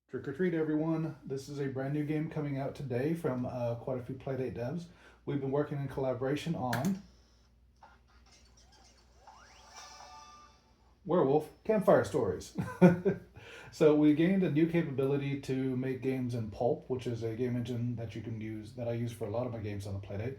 Trick or treat, everyone. This is a brand new game coming out today from quite a few Playdate devs. We've been working in collaboration on Ware-wolf Campfire Stories. So we gained a new capability to make games in Pulp, which is a game engine that you can use, that I use for a lot of my games on the Playdate.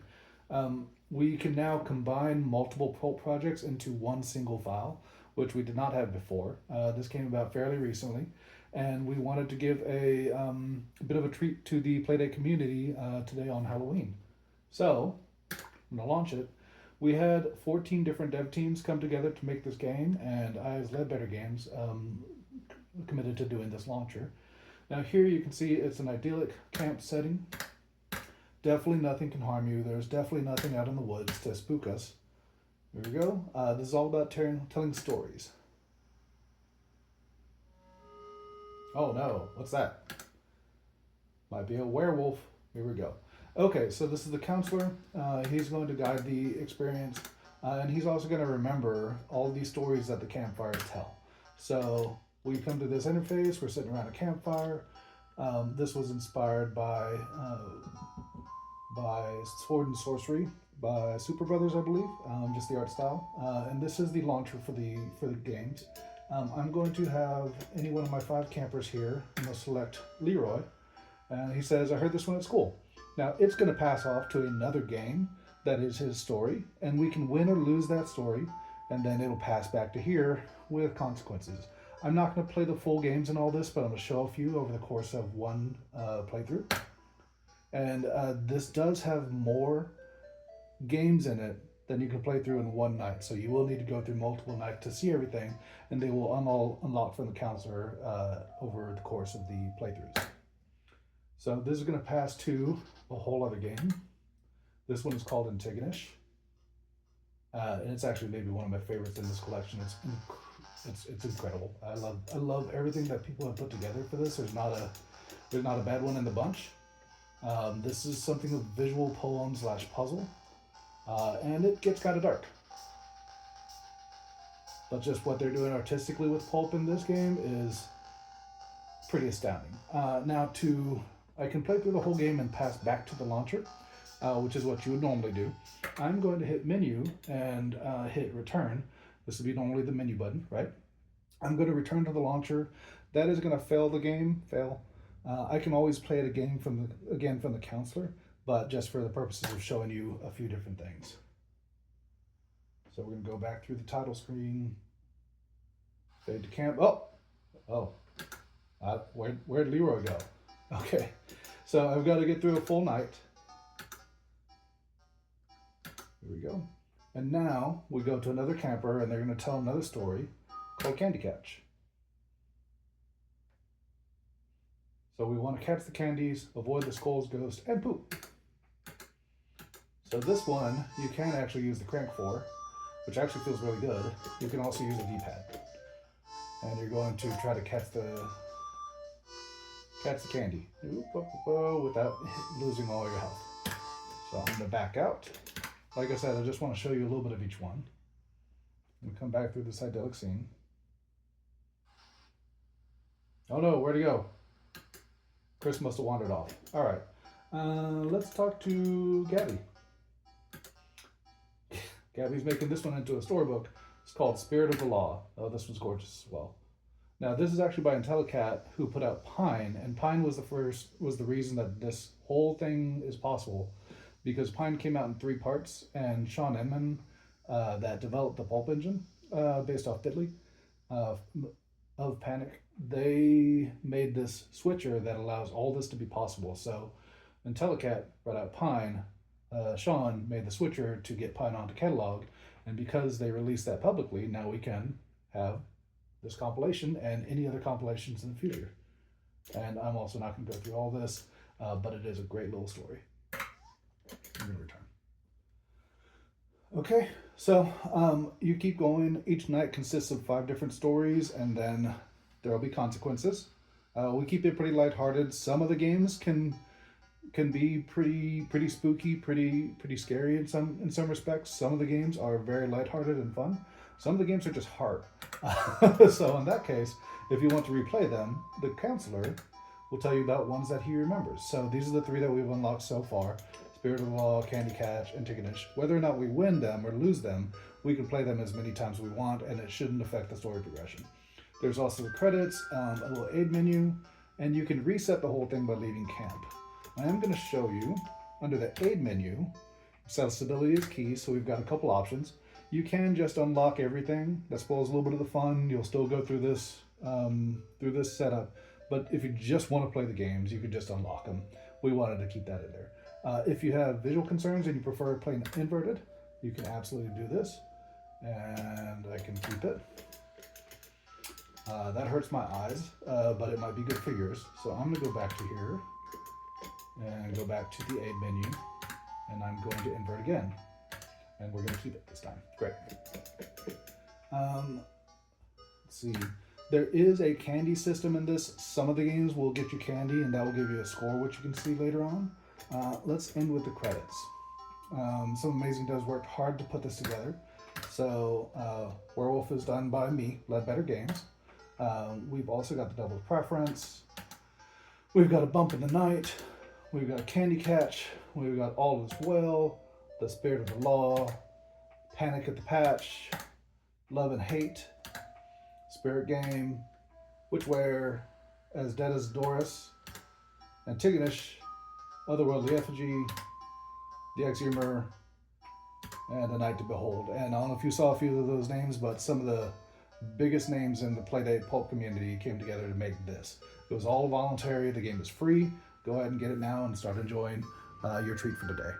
We can now combine multiple Pulp projects into one single file, which we did not have before. This came about fairly recently, and we wanted to give a bit of a treat to the Playdate community today on Halloween. So, I'm going to launch it. We had 14 different dev teams come together to make this game, and I, as Ledbetter Games, committed to doing this launcher. Now here you can see it's an idyllic camp setting. Definitely nothing can harm you. There's definitely nothing out in the woods to spook us. Here we go. This is all about telling stories. Oh no, what's that? Might be a werewolf. Here we go. Okay, so this is the counselor. He's going to guide the experience, and he's also going to remember all these stories that the campfires tell. So we come to this interface, we're sitting around a campfire. This was inspired by Sword and Sorcery by Super Brothers, I believe, just the art style. And this is the launcher for the games. I'm going to have any one of my 5 campers here. I'm going to select Leroy, and he says, I heard this one at school. Now it's going to pass off to another game that is his story, and we can win or lose that story, and then it'll pass back to here with consequences. I'm not going to play the full games and all this, but I'm going to show a few over the course of one playthrough. And this does have more games in it than you can play through in one night. So you will need to go through multiple nights to see everything, and they will all unlock from the counselor over the course of the playthroughs. So this is going to pass to a whole other game. This one is called Antigonish. And it's actually maybe one of my favorites in this collection. It's incredible. I love everything that people have put together for this. There's not a bad one in the bunch. This is something of visual poem / puzzle, and it gets kind of dark. But just what they're doing artistically with Pulp in this game is pretty astounding. Now I can play through the whole game and pass back to the launcher, which is what you would normally do. I'm going to hit menu and hit return. This would be normally the menu button, right? I'm going to return to the launcher. That is going to fail the game. I can always play it again from the counselor, but just for the purposes of showing you a few different things. So we're going to go back through the title screen. Fade to camp. Where'd Leroy go? Okay, so I've got to get through a full night. Here we go. And now we go to another camper, and they're going to tell another story called Candy Catch. So we want to catch the candies, avoid the skulls, ghost, and poop. So this one, you can actually use the crank for, which actually feels really good. You can also use a D-pad. And you're going to try to catch the candy without losing all your health. So I'm going to back out. Like I said, I just want to show you a little bit of each one. We come back through this idyllic scene. Oh no, where'd he go? Chris must have wandered off. All right, let's talk to Gabby. Gabby's making this one into a storybook. It's called Spirit of the Law. Oh, this one's gorgeous as well. Now, this is actually by IntelliCat, who put out Pine, and Pine was the reason that this whole thing is possible, because Pine came out in 3 parts, and Shaun Inman, that developed the Pulp engine, based off Diddley, of Panic, they made this switcher that allows all this to be possible. So IntelliCat brought out Pine, Shaun made the switcher to get Pine onto Catalog, and because they released that publicly, now we can have this compilation and any other compilations in the future. And I'm also not going to go through all this, but it is a great little story. I'm going to return. Okay, so you keep going. Each night consists of 5 different stories, and then there will be consequences. We keep it pretty lighthearted. Some of the games can be pretty spooky, pretty scary in some respects. Some of the games are very lighthearted and fun. Some of the games are just hard. So in that case, if you want to replay them, the counselor will tell you about ones that he remembers. So these are the 3 that we've unlocked so far: Spirit of the Law, Candy Catch, and Tigonish. Whether or not we win them or lose them, we can play them as many times as we want, and it shouldn't affect the story progression. There's also the credits, a little aid menu, and you can reset the whole thing by leaving camp. I am going to show you under the aid menu. Accessibility is key, so we've got a couple options. You can just unlock everything. That spoils a little bit of the fun. You'll still go through this setup, but if you just want to play the games, you can just unlock them. We wanted to keep that in there. If you have visual concerns and you prefer playing inverted, you can absolutely do this, and I can keep it. That hurts my eyes, but it might be good for yours. So I'm going to go back to here and go back to the aid menu, and I'm going to invert again, and we're going to keep it this time. Great. Let's see. There is a candy system in this. Some of the games will get you candy, and that will give you a score, which you can see later on. Let's end with the credits. Some Amazing Devs worked hard to put this together. So Ware-wolf is done by me, Ledbetter Games. We've also got the double preference. We've got a Bump in the Night. We've got Candy Catch. We've got All Is Well, The Spirit of the Law, Panic at the Patch, Love and Hate, Spirit Game, Witchware, As Dead as Doris, Antigonish, Otherworldly Effigy, The Exhumer, and A Night to Behold. And I don't know if you saw a few of those names, but some of the biggest names in the Playdate Pulp community came together to make this. It was all voluntary. The game is free. Go ahead and get it now and start enjoying your treat for today.